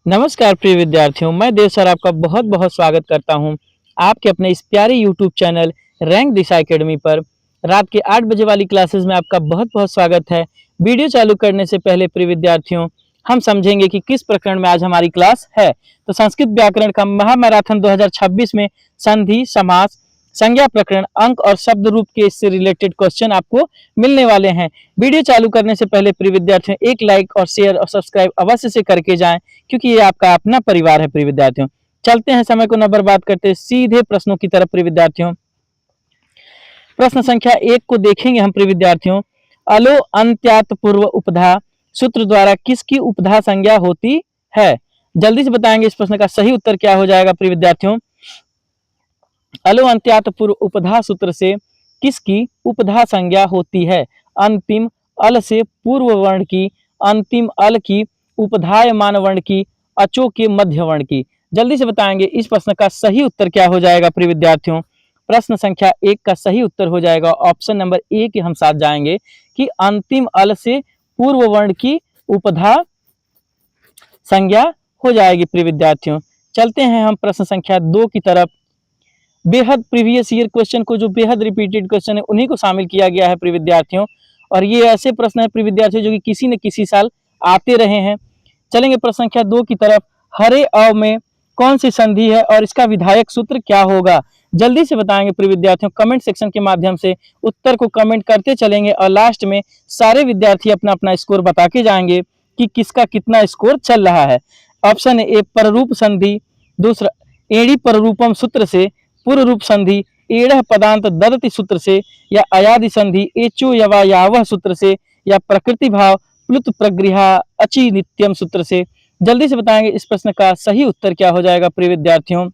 नमस्कार प्रिय विद्यार्थियों, मैं देव सर आपका बहुत बहुत स्वागत करता हूं आपके अपने इस प्यारे यूट्यूब चैनल रैंक दिशा एकेडमी पर। रात के 8 बजे वाली क्लासेस में आपका बहुत बहुत स्वागत है। वीडियो चालू करने से पहले प्रिय विद्यार्थियों, हम समझेंगे कि किस प्रकरण में आज हमारी क्लास है। तो संस्कृत व्याकरण का महामैराथन 2026 में संधि, समास, संज्ञा प्रकरण, अंक और शब्द रूप के इससे रिलेटेड क्वेश्चन आपको मिलने वाले हैं। वीडियो चालू करने से पहले प्रिय विद्यार्थियों, एक लाइक और शेयर और सब्सक्राइब अवश्य से करके जाएं, क्योंकि ये आपका अपना परिवार है। प्रिय विद्यार्थियों, चलते हैं समय को न बर्बाद करते सीधे प्रश्नों की तरफ। प्रिय विद्यार्थियों, प्रश्न संख्या 1 को देखेंगे हम। प्रिय विद्यार्थियों, अलो अंत्यात पूर्व उपधा सूत्र द्वारा किसकी उपधा संज्ञा होती है? जल्दी से बताएंगे इस प्रश्न का सही उत्तर क्या हो जाएगा। प्रिय विद्यार्थियों, अलो अंत्यात पूर्व उपधा सूत्र से किसकी उपधा संज्ञा होती है? अंतिम अल से पूर्व वर्ण की, अंतिम अल की, उपधायमान वर्ण की, अचो के मध्य वर्ण की। जल्दी से बताएंगे इस प्रश्न का सही उत्तर क्या हो जाएगा। प्रिय विद्यार्थियों, प्रश्न संख्या 1 का सही उत्तर हो जाएगा ऑप्शन नंबर ए के हम साथ जाएंगे कि अंतिम अल से पूर्व वर्ण की उपधा संज्ञा हो जाएगी। प्रिय विद्यार्थियों, चलते हैं हम प्रश्न संख्या 2 की तरफ। बेहद प्रीवियस ईयर क्वेश्चन को, जो बेहद रिपीटेड क्वेश्चन है, उन्हीं को शामिल किया गया है प्रिय विद्यार्थियों। और ये ऐसे प्रश्न है प्रिय विद्यार्थियों जो कि किसी न किसी साल आते रहे हैं। चलेंगे प्रश्न संख्या 2 की तरफ। हरे अव में कौन सी संधि है और इसका विधायक सूत्र क्या होगा? जल्दी से बताएंगे प्रिय विद्यार्थियों। कमेंट सेक्शन के माध्यम से उत्तर को कमेंट करते चलेंगे और लास्ट में सारे विद्यार्थी अपना अपना स्कोर बता के जाएंगे कि किसका कितना स्कोर चल रहा है। ऑप्शन ए पररूप संधि, दूसरा एड़ी पररूपम सूत्र से, पूर्व रूप संधि एड़ पदांत ददति सूत्र से, या अयादि संधि एचो यवा यावह सूत्र से, या प्रकृति भाव प्लुत प्रगृहा अचि नित्यम सूत्र से। जल्दी से बताएंगे इस प्रश्न का सही उत्तर क्या हो जाएगा। प्रिय विद्यार्थियों,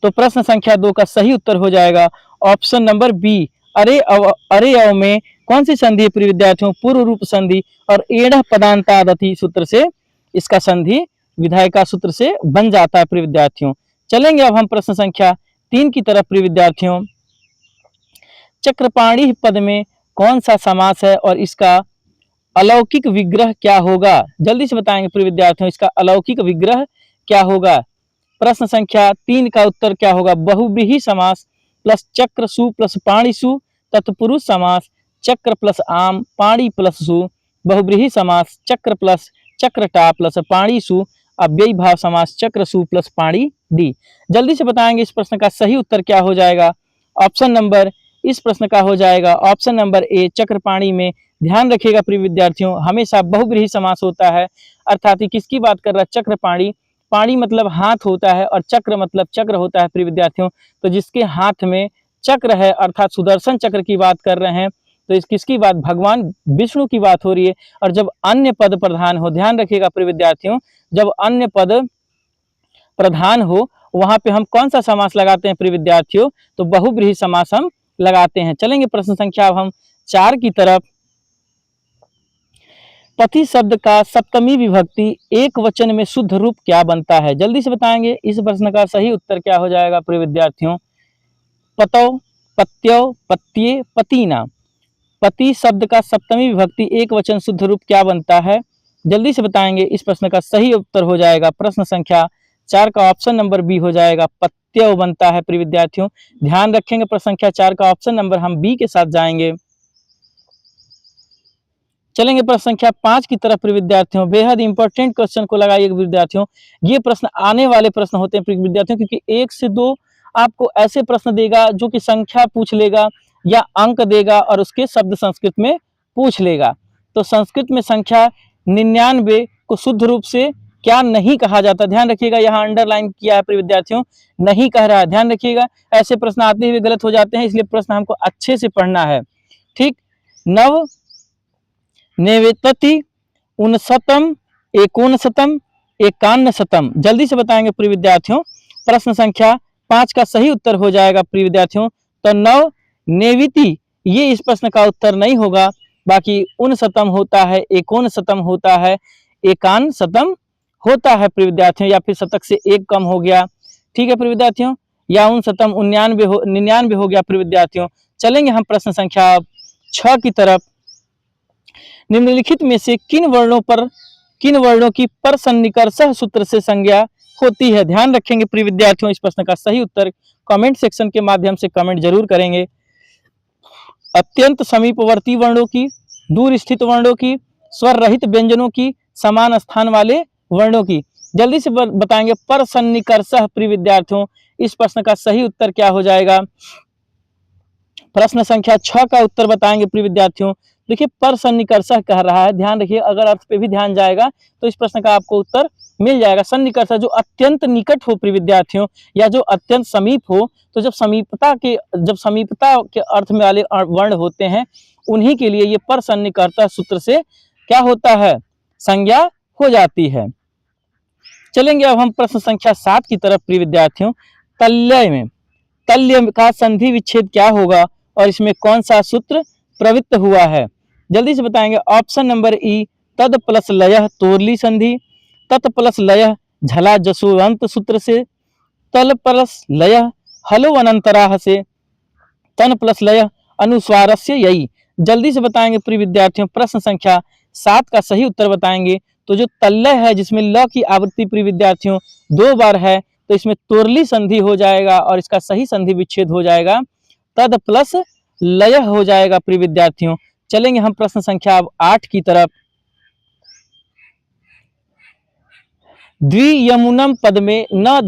तो प्रश्न संख्या 2 का सही उत्तर हो जाएगा ऑप्शन नंबर बी, अरे अव में कौन सी संधि है? प्रिय विद्यार्थियों, पूर्व रूप संधि और एड़ पदांतादति सूत्र से इसका संधि विधायिका सूत्र से बन जाता है। प्रिय विद्यार्थियों, चलेंगे अब हम प्रश्न संख्या 3 की तरफ। प्रिय विद्यार्थियों, चक्रपाणी पद में कौन सा समास है और इसका अलौकिक विग्रह क्या होगा? जल्दी से बताएंगे प्रिय विद्यार्थियों, इसका अलौकिक विग्रह क्या होगा। प्रश्न संख्या 3 का उत्तर क्या होगा? बहुव्रीहि समास प्लस चक्र सु प्लस पाणी सु तत्पुरुष समास, चक्र प्लस आम पाणी प्लस सु, बहुव्रीहि समास चक्र प्लस चक्रटा प्लस पाणी सु, अव्ययी भाव समास चक्र सु प्लस पाणी डी। जल्दी से बताएंगे इस प्रश्न का सही उत्तर क्या हो जाएगा। ऑप्शन नंबर इस प्रश्न का हो जाएगा ऑप्शन नंबर ए, चक्रपाणी में। ध्यान रखिएगा प्रिय विद्यार्थियों, हमेशा बहुव्रीहि समास होता है, अर्थात किसकी बात कर रहा है? चक्रपाणी। पाणी मतलब हाथ होता है और चक्र मतलब चक्र होता है। प्रिय विद्यार्थियों, तो जिसके हाथ में चक्र है अर्थात सुदर्शन चक्र की बात कर रहे हैं, तो इस किसकी बात? भगवान विष्णु की बात हो रही है। और जब अन्य पद प्रधान हो, ध्यान रखिएगा प्रिय विद्यार्थियों, जब अन्य पद प्रधान हो वहां पे हम कौन सा समास लगाते हैं प्रिय विद्यार्थियों? तो बहुव्रीहि समास हम लगाते हैं। चलेंगे प्रश्न संख्या अब हम 4 की तरफ। पति शब्द का सप्तमी विभक्ति एक वचन में शुद्ध रूप क्या बनता है? जल्दी से बताएंगे इस प्रश्न का सही उत्तर क्या हो जाएगा। प्रिय विद्यार्थियों, पतौ, पत्यो, पत्ये, पतीना। पति शब्द का सप्तमी विभक्ति एक वचन शुद्ध रूप क्या बनता है? जल्दी से बताएंगे इस प्रश्न का सही उत्तर हो जाएगा प्रश्न संख्या 4 का ऑप्शन नंबर बी हो जाएगा, पत्यो बनता है। प्रिय विद्यार्थियों, ध्यान रखेंगे प्रश्न संख्या 4 का ऑप्शन नंबर हम बी के साथ जाएंगे। चलेंगे प्रश्न संख्या 5 की तरफ। प्रिय विद्यार्थियों, बेहद इंपॉर्टेंट क्वेश्चन को लगाइए विद्यार्थियों। ये प्रश्न आने वाले प्रश्न होते हैं प्रिय विद्यार्थियों, क्योंकि 1 से 2 आपको ऐसे प्रश्न देगा जो कि संख्या पूछ लेगा या अंक देगा और उसके शब्द संस्कृत में पूछ लेगा। तो संस्कृत में संख्या 99 को शुद्ध रूप से क्या नहीं कहा जाता? ध्यान रखिएगा, यहाँ अंडरलाइन किया है प्रिय विद्यार्थियों, नहीं कह रहा है। ध्यान रखिएगा, ऐसे प्रश्न आते हुए गलत हो जाते हैं, इसलिए प्रश्न हमको अच्छे से पढ़ना है। ठीक, नव नेवेतति उनशतम एकोनशतम एकान्नशतम। जल्दी से बताएंगे प्रिय विद्यार्थियों, प्रश्न संख्या 5 का सही उत्तर हो जाएगा प्रिय विद्यार्थियों। तो नव नेविति ये इस प्रश्न का उत्तर नहीं होगा, बाकी उनशतम होता है, एकोनशतम होता है, एकान्नशतम होता है प्रिय विद्यार्थियों, या फिर शतक से एक कम हो गया। ठीक है प्रिय विद्यार्थियों, या उनशतम 99 हो गया प्रिय विद्यार्थियों। चलेंगे हम प्रश्न संख्या 6 की तरफ। निम्नलिखित में से किन वर्णों पर किन वर्णों की परसन्निकर्षः सूत्र से संज्ञा होती है? ध्यान रखेंगे प्रिय विद्यार्थियों, इस प्रश्न का सही उत्तर कमेंट सेक्शन के माध्यम से कमेंट जरूर करेंगे। अत्यंत समीपवर्ती वर्णों की, दूर स्थित वर्णों की, स्वर रहित व्यंजनों की, समान स्थान वाले वर्णों की। जल्दी से बताएंगे परसन्निकर्षः प्रिय विद्यार्थियों, इस प्रश्न का सही उत्तर क्या हो जाएगा? प्रश्न संख्या 6 का उत्तर बताएंगे प्रिय विद्यार्थियों। देखिए परसन्निकर्षः कह रहा है, ध्यान रखिए, अगर अर्थ पे भी ध्यान जाएगा तो इस प्रश्न का आपको उत्तर मिल जाएगा। सन्निकर्षः जो अत्यंत निकट हो प्रिय विद्यार्थियों, या जो अत्यंत समीप हो, तो जब समीपता के अर्थ में वाले वर्ण होते हैं उन्हीं के लिए ये परसन्निकर्षः सूत्र से क्या होता है? संज्ञा हो जाती है। चलेंगे अब हम प्रश्न संख्या 7 की तरफ प्रिय विद्यार्थियों। तल्य में तल्य का संधि विच्छेद क्या होगा और इसमें कौन सा सूत्र प्रवृत्त हुआ है? जल्दी से बताएंगे। ऑप्शन नंबर ई तद प्लस लयः तोरली संधि, तत् प्लस लयः झला जसोवंत सूत्र से, तल प्लस लयः हलो अनंतराह से, तन प्लस लयः अनुस्वारस्य यई। जल्दी से बताएंगे प्रिय विद्यार्थियों, प्रश्न संख्या 7 का सही उत्तर बताएंगे। तो जो तल्लय है जिसमें ल की आवृत्ति प्रिय विद्यार्थियों 2 बार है, तो इसमें तोरली संधि हो जाएगा और इसका सही संधि विच्छेद हो जाएगा तद प्लस लय हो जाएगा प्रिय विद्यार्थियों। चलेंगे हम प्रश्न संख्या 8 की तरफ। द्वियमुनम पद में न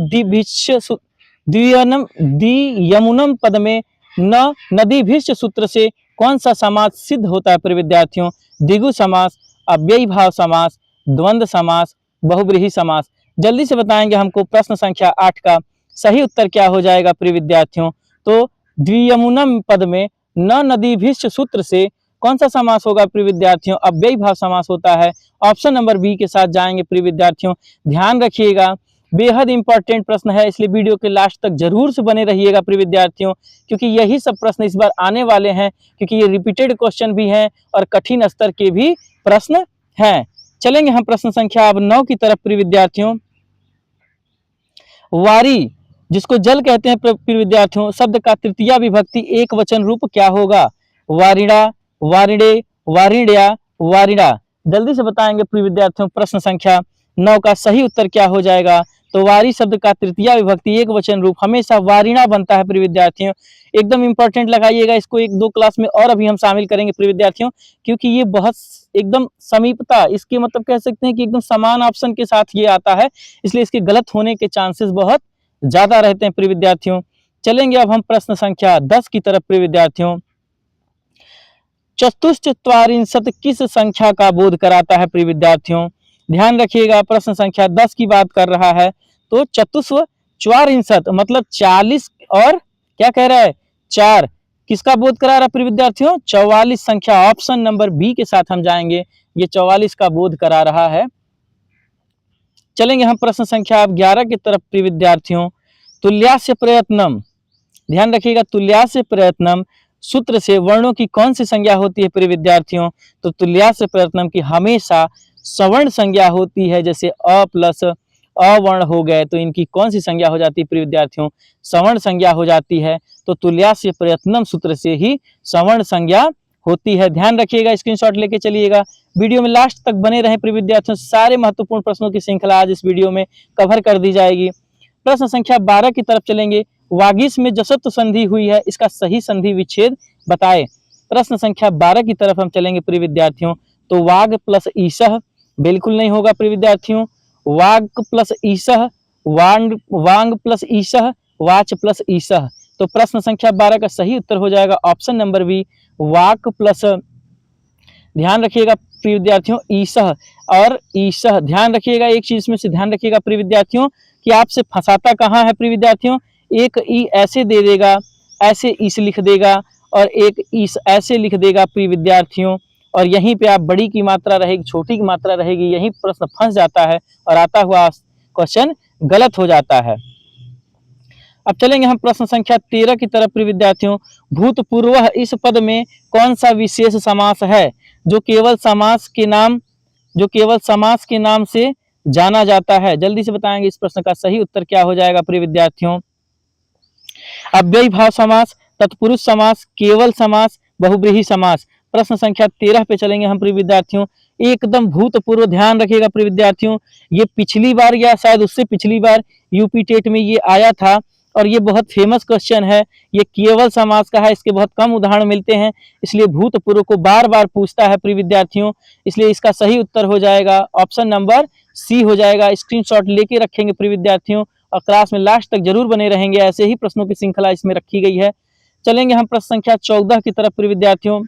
द्वियमुनम पद में न नदीभिष्ट सूत्र से कौन सा समास सिद्ध होता है प्रिय विद्यार्थियों? द्विगु समास, अव्ययी भाव समास, द्वंद्व समास, बहुब्रीहि समास। जल्दी से बताएंगे हमको प्रश्न संख्या 8 का सही उत्तर क्या हो जाएगा प्रिय विद्यार्थियों? तो द्वियमुनम पद में न नदीभिष्ट सूत्र से कौन सा समास होगा प्रिय विद्यार्थियों? अव्ययी भाव समास होता है। ऑप्शन नंबर बी के साथ जाएंगे प्रिय विद्यार्थियों। ध्यान रखिएगा, बेहद इंपॉर्टेंट प्रश्न है, इसलिए वीडियो के लास्ट तक जरूर से बने रहिएगा प्रिय विद्यार्थियों, क्योंकि यही सब प्रश्न इस बार आने वाले हैं, क्योंकि ये रिपीटेड क्वेश्चन भी हैं और कठिन स्तर के भी प्रश्न हैं। चलेंगे हम प्रश्न संख्या अब 9 की तरफ प्रिय विद्यार्थियों। वारी जिसको जल कहते हैं प्रिय विद्यार्थियों, शब्द का तृतीया विभक्ति एक वचन रूप क्या होगा? वारिणा, वारिणे, वारिण्या, वारिणा। जल्दी से बताएंगे प्रिय विद्यार्थियों, प्रश्न संख्या 9 का सही उत्तर क्या हो जाएगा? तो वारी शब्द का तृतीया विभक्ति एक वचन रूप हमेशा वारिणा बनता है प्रिय विद्यार्थियों। एकदम इंपॉर्टेंट लगाइएगा इसको, 1-2 क्लास में और अभी हम शामिल करेंगे प्रिय विद्यार्थियों, क्योंकि ये बहुत एकदम समीपता, इसके मतलब कह सकते हैं कि एकदम समान ऑप्शन के साथ ये आता है, इसलिए इसके गलत होने के चांसेस बहुत ज्यादा रहते हैं प्रिय विद्यार्थियों। चलेंगे अब हम प्रश्न संख्या 10 की तरफ प्रिय विद्यार्थियों। चतुश्चत्वारिंशत् किस संख्या का बोध कराता है प्रिय विद्यार्थियों? ध्यान रखिएगा, प्रश्न संख्या 10 की बात कर रहा है। तो चतुश्चत्वारिंशत् मतलब 40 और क्या कह रहा है? 4 किसका बोध करा रहा है प्रिय विद्यार्थियों? 44 संख्या, ऑप्शन नंबर बी के साथ हम जाएंगे, ये 44 का बोध करा रहा है। चलेंगे हम प्रश्न संख्या 11 की तरफ प्रिय विद्यार्थियों। तुल्यास्य प्रयत्नम, ध्यान रखिएगा, तुल्यास्य प्रयत्नम सूत्र से वर्णों की कौन सी संज्ञा होती है प्रिय विद्यार्थियों? तो तुल्यास्य प्रयत्नम की हमेशा सवर्ण संज्ञा होती है, जैसे अ प्लस अवर्ण हो गए तो इनकी कौन सी संज्ञा हो जाती है प्रिय विद्यार्थियों? सवर्ण संज्ञा हो जाती है। तो तुल्यास्य प्रयत्नम सूत्र से ही सवर्ण संज्ञा होती है। ध्यान रखिएगा, स्क्रीनशॉट लेके चलिएगा, वीडियो में लास्ट तक बने रहें प्रिय विद्यार्थियों। सारे महत्वपूर्ण प्रश्नों की श्रृंखला आज इस वीडियो में कवर कर दी जाएगी। प्रश्न संख्या 12 की तरफ चलेंगे। वागीश में जसत्व संधि हुई है, इसका सही संधि विच्छेद बताएं। प्रश्न संख्या 12 की तरफ हम चलेंगे प्रिय विद्यार्थियों। तो वाग प्लस ईशः बिल्कुल नहीं होगा प्रिय विद्यार्थियों। वाग प्लस ईशः, वांग प्लस ईशः, वाच प्लस ईशः। तो प्रश्न संख्या 12 का सही उत्तर हो जाएगा ऑप्शन नंबर बी, वाक प्लस, ध्यान रखिएगा प्रिय विद्यार्थियों, ईशः और ईशः। ध्यान रखिएगा, एक चीज में से ध्यान रखिएगा प्रिय विद्यार्थियों कि आपसे फंसाता कहाँ है प्रिय विद्यार्थियों? एक ई ऐसे दे देगा, ऐसे ईस लिख देगा, और एक ईस ऐसे लिख देगा प्रिय विद्यार्थियों, और यहीं पे आप बड़ी की मात्रा रहेगी, छोटी की मात्रा रहेगी, यही प्रश्न फंस जाता है और आता हुआ क्वेश्चन गलत हो जाता है। अब चलेंगे हम प्रश्न संख्या 13 की तरफ प्रिय विद्यार्थियों। भूतपूर्व इस पद में कौन सा विशेष समास है जो केवल समास के नाम से जाना जाता है? जल्दी से बताएंगे, इस प्रश्न का सही उत्तर क्या हो जाएगा प्रिय विद्यार्थियों? अव्ययी भाव समास, तत्पुरुष समास, केवल समास, बहुब्रीहि समास। प्रश्न संख्या 13 पे चलेंगे हम प्रिय विद्यार्थियों। एकदम भूतपूर्व। ध्यान रखिएगा प्रिय विद्यार्थियों, ये पिछली बार या शायद उससे पिछली बार यूपी टेट में ये आया था और ये बहुत फेमस क्वेश्चन है। ये केवल समास का है, इसके बहुत कम उदाहरण मिलते हैं, इसलिए भूतपूर्व को बार बार पूछता है प्रिय विद्यार्थियों। इसलिए इसका सही उत्तर हो जाएगा ऑप्शन नंबर सी हो जाएगा। स्क्रीनशॉट लेके रखेंगे प्रिय विद्यार्थियों और क्लास में लास्ट तक जरूर बने रहेंगे, ऐसे ही प्रश्नों की श्रृंखला इसमें रखी गई है। चलेंगे हम प्रश्न संख्या 14 की तरफ प्रिय विद्यार्थियों।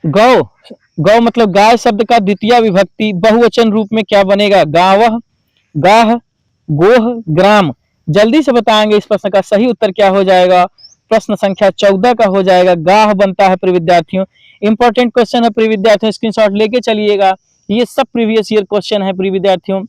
गौ, गौ मतलब गाय शब्द का द्वितीय विभक्ति बहुवचन रूप में क्या बनेगा? गावह, गाह, गोह, ग्राम। जल्दी से बताएंगे इस प्रश्न का सही उत्तर क्या हो जाएगा। प्रश्न संख्या 14 का हो जाएगा गाह बनता है प्रिय विद्यार्थियों। इंपॉर्टेंट क्वेश्चन है प्रिय विद्यार्थियों, स्क्रीनशॉट लेके चलिएगा, ये सब प्रीवियस ईयर क्वेश्चन है प्रिय विद्यार्थियों।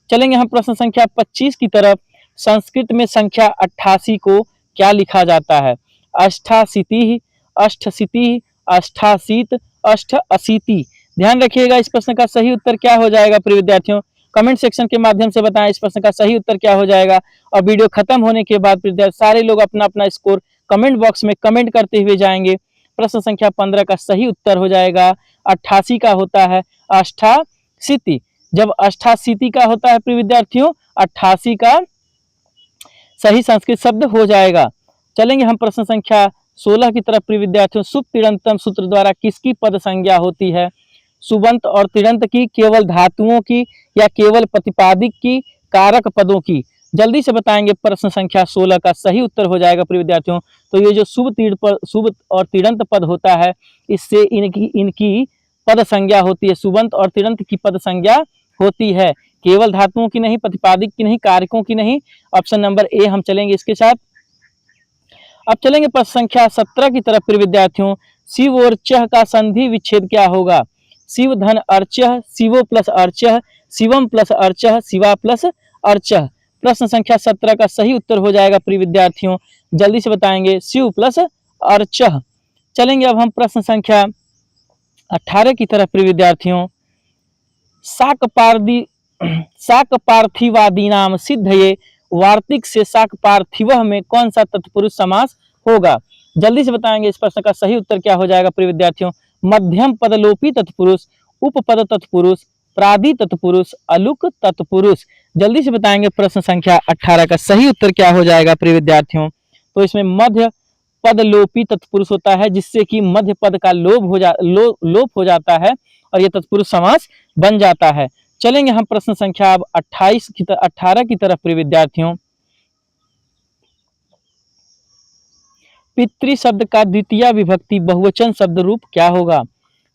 चलेंगे हम प्रश्न संख्या 25 की तरफ। संस्कृत में संख्या 88 को क्या लिखा जाता है? अष्टाशीति, अष्टशीति, अष्टाशीत, अष्टअशीति। ध्यान रखिएगा इस प्रश्न का सही उत्तर क्या हो जाएगा प्रिय विद्यार्थियों। कमेंट सेक्शन के माध्यम से बताएं इस प्रश्न का सही उत्तर क्या हो जाएगा। और वीडियो खत्म होने के बाद सारे लोग अपना अपना स्कोर कमेंट बॉक्स में कमेंट करते हुए जाएंगे। प्रश्न संख्या 15 का सही उत्तर हो जाएगा 88 का होता है अष्टाशीति। जब अष्टाशीति का होता है प्रिय विद्यार्थियों, 88 का सही संस्कृत शब्द हो जाएगा। चलेंगे हम प्रश्न संख्या 16 की तरफ प्रिय विद्यार्थियों। सुब तिङंतम सूत्र द्वारा किसकी पद संज्ञा होती है? सुबंत और तिङंत की, केवल धातुओं की, या केवल प्रतिपादिक की, कारक पदों की? जल्दी से बताएंगे प्रश्न संख्या 16 का सही उत्तर हो जाएगा प्रिय विद्यार्थियों। तो ये जो शुभ और तिङंत पद होता है, इससे इनकी पद संज्ञा होती है। सुबंत और तिङंत की पद संज्ञा होती है, केवल धातुओं की नहीं, प्रतिपादिक की नहीं, कारकों की नहीं। ऑप्शन नंबर ए हम चलेंगे इसके साथ। अब चलेंगे प्रश्न संख्या 17 की तरफ प्रिय विद्यार्थियों। शिव और चह का संधि विच्छेद क्या होगा? शिव धन अर्चह, शिवो प्लस अर्चह, शिवम प्लस अर्चह, शिवा प्लस अर्चह। प्रश्न संख्या 17 का सही उत्तर हो जाएगा प्रिय विद्यार्थियों, जल्दी से बताएंगे शिव प्लस अर्चह। चलेंगे अब हम प्रश्न संख्या 18 की तरफ प्रिय विद्यार्थियों। शाक पार्थिवादी नाम सिद्धये वार्तिक से शाक पार्थिव में कौन सा तत्पुरुष समास होगा? जल्दी से बताएंगे इस प्रश्न का सही उत्तर क्या हो जाएगा प्रिय विद्यार्थियों। मध्यम पदलोपी तत्पुरुष, उपपद तत्पुरुष, प्रादि तत्पुरुष, अलुक तत्पुरुष। जल्दी से बताएंगे प्रश्न संख्या 18 का सही उत्तर क्या हो जाएगा प्रिय विद्यार्थियों। तो इसमें मध्य पद लोपी तत्पुरुष होता है, जिससे कि मध्य पद का लोप हो जाता है और यह तत्पुरुष समास बन जाता है। चलेंगे हम प्रश्न संख्या अब 18 की तरफ प्रिय विद्यार्थियों। पितृ शब्द का द्वितीय विभक्ति बहुवचन शब्द रूप क्या होगा?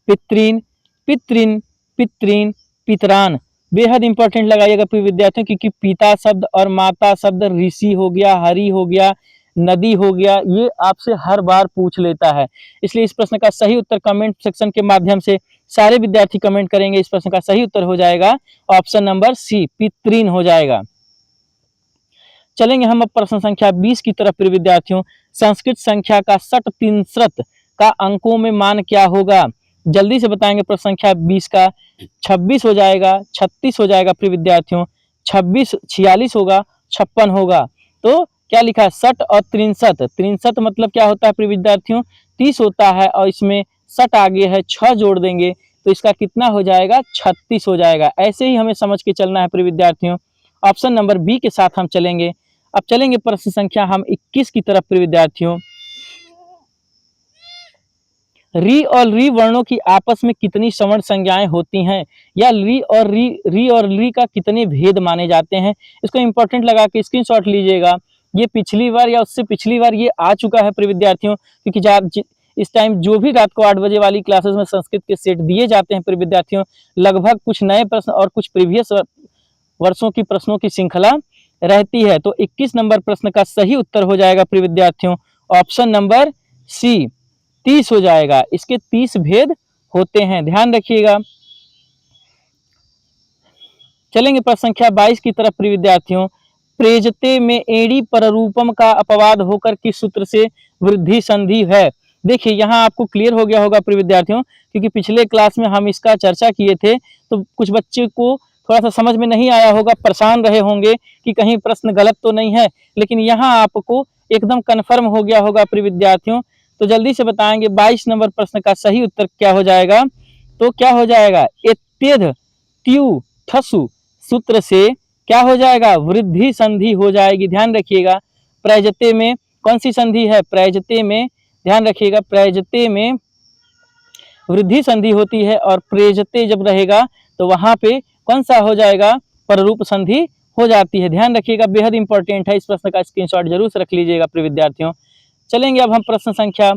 पितृन, पितृन, पितृन, पितरान। बेहद इंपॉर्टेंट लगाइएगा प्रिय विद्यार्थियों, क्योंकि पिता शब्द और माता शब्द ऋषि हो गया, हरि हो गया, नदी हो गया, ये आपसे हर बार पूछ लेता है। इसलिए इस प्रश्न का सही उत्तर कमेंट सेक्शन के माध्यम से सारे विद्यार्थी कमेंट करेंगे। इस प्रश्न का सही उत्तर हो जाएगा ऑप्शन नंबर सी, पितृन हो जाएगा। चलेंगे हम अब प्रश्न संख्या 20 की तरफ प्रिय विद्यार्थियों। संस्कृत संख्या का 63 का अंकों में मान क्या होगा? जल्दी से बताएंगे प्रश्न संख्या 20 का। 26 हो जाएगा, 36 हो जाएगा प्रिय विद्यार्थियों, 26, 46 होगा, 56 होगा। तो क्या लिखा है? 60 और 63। 63 मतलब क्या होता है प्रिय विद्यार्थियों? 30 होता है और इसमें 60 आगे है, 6 जोड़ देंगे तो इसका कितना हो जाएगा? 36 हो जाएगा। ऐसे ही हमें समझ के चलना है प्रिय विद्यार्थियों। ऑप्शन नंबर बी के साथ हम चलेंगे। अब चलेंगे प्रश्न संख्या हम 21 की तरफ प्रिय विद्यार्थियों। री और री वर्णों की आपस में कितनी सवर्ण संज्ञाएं होती हैं, या री और री का कितने भेद माने जाते हैं? इसको इंपॉर्टेंट लगा के स्क्रीनशॉट लीजिएगा। ये पिछली बार या उससे पिछली बार ये आ चुका है प्रिय विद्यार्थियों, क्योंकि इस टाइम जो भी रात को 8 बजे वाली क्लासेस में संस्कृत के सेट दिए जाते हैं प्रिय विद्यार्थियों, लगभग कुछ नए प्रश्न और कुछ प्रीवियस वर्षों की प्रश्नों की श्रृंखला रहती है। तो 21 नंबर प्रश्न का सही उत्तर हो जाएगा प्रिय विद्यार्थियों ऑप्शन नंबर सी, 30 हो जाएगा। इसके 30 भेद होते हैं, ध्यान रखिएगा। चलेंगे प्रश्न संख्या 22 की तरफ प्रिय विद्यार्थियों। प्रेजते में एड़ी पररूपम का अपवाद होकर किस सूत्र से वृद्धि संधि है? देखिए यहाँ आपको क्लियर हो गया होगा प्रिय विद्यार्थियों, क्योंकि पिछले क्लास में हम इसका चर्चा किए थे, तो कुछ बच्चे को थोड़ा सा समझ में नहीं आया होगा, परेशान रहे होंगे कि कहीं प्रश्न गलत तो नहीं है, लेकिन यहाँ आपको एकदम कन्फर्म हो गया होगा प्रिय विद्यार्थियों। तो जल्दी से बताएंगे 22 नंबर प्रश्न का सही उत्तर क्या हो जाएगा। तो क्या हो जाएगा, एत्येध त्यू थसु सूत्र से क्या हो जाएगा, वृद्धि संधि हो जाएगी। ध्यान रखिएगा प्रयजते में कौन सी संधि है, प्रयजते में, ध्यान रखिएगा प्रयजते में वृद्धि संधि होती है और प्रेजते जब रहेगा तो वहां पे कौन सा हो जाएगा, पररूप संधि हो जाती है। ध्यान रखिएगा बेहद इंपॉर्टेंट है, इस प्रश्न का स्क्रीनशॉट जरूर से रख लीजिएगा प्रिय विद्यार्थियों। चलेंगे अब हम प्रश्न संख्या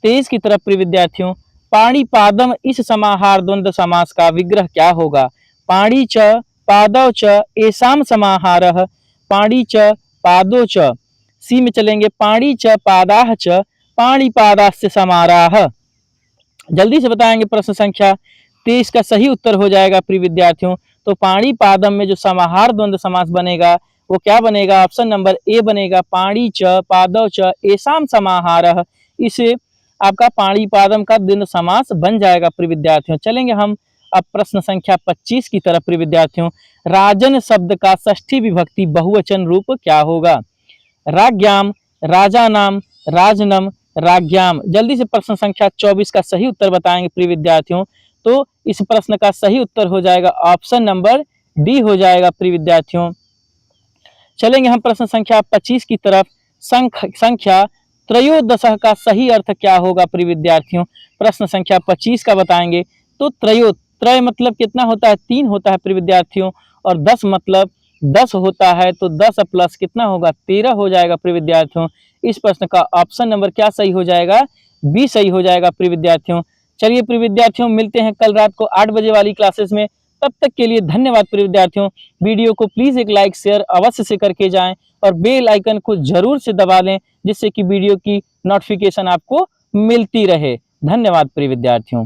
23 की तरफ प्रिय विद्यार्थियों। पाणिपादम इस समाहार द्वंद्व समास का विग्रह क्या होगा, पाणी च पादौ च एसाम समाहारः, पाणी च पादौ च। सी में चलेंगे, पाणी च पादाः च पाणिपादास्य समाराः। जल्दी से बताएंगे प्रश्न संख्या 23 का सही उत्तर हो जाएगा प्रिय विद्यार्थियों। तो पाणिपादम में जो समाहार द्वंद्व समास बनेगा वो क्या बनेगा, ऑप्शन नंबर ए बनेगा, पाणी च पादौ च एसाम समाहारः। इसे आपका पाणिपादम का द्वंद्व समास बन जाएगा प्रिय विद्यार्थियों। चलेंगे हम अब प्रश्न संख्या 25 की तरफ प्रिय विद्यार्थियों। राजन शब्द का षष्ठी विभक्ति बहुवचन रूप क्या होगा, राज्ञाम, राजानाम, राजनम, राज्ञाम। जल्दी से प्रश्न संख्या 24 का सही उत्तर बताएंगे प्रिय विद्यार्थियों। तो इस प्रश्न का सही उत्तर हो जाएगा ऑप्शन नंबर डी हो जाएगा प्रिय विद्यार्थियों। चलेंगे हम प्रश्न संख्या 25 की तरफ। संख्या त्रयोदश का सही अर्थ क्या होगा प्रिय विद्यार्थियों, प्रश्न संख्या 25 का बताएंगे। तो त्रय मतलब कितना होता है, 3 होता है प्रिय विद्यार्थियों, और 10 मतलब 10 होता है, तो 10 प्लस कितना होगा, 13 हो जाएगा प्रिय विद्यार्थियों। इस प्रश्न का ऑप्शन नंबर क्या सही हो जाएगा, बी सही हो जाएगा प्रिय विद्यार्थियों। चलिए प्रिय विद्यार्थियों मिलते हैं कल रात को 8 बजे वाली क्लासेस में, तब तक के लिए धन्यवाद प्रिय विद्यार्थियों। वीडियो को प्लीज एक लाइक शेयर अवश्य से करके जाएं और बेल आइकन को जरूर से दबा लें, जिससे कि वीडियो की नोटिफिकेशन आपको मिलती रहे। धन्यवाद प्रिय विद्यार्थियों।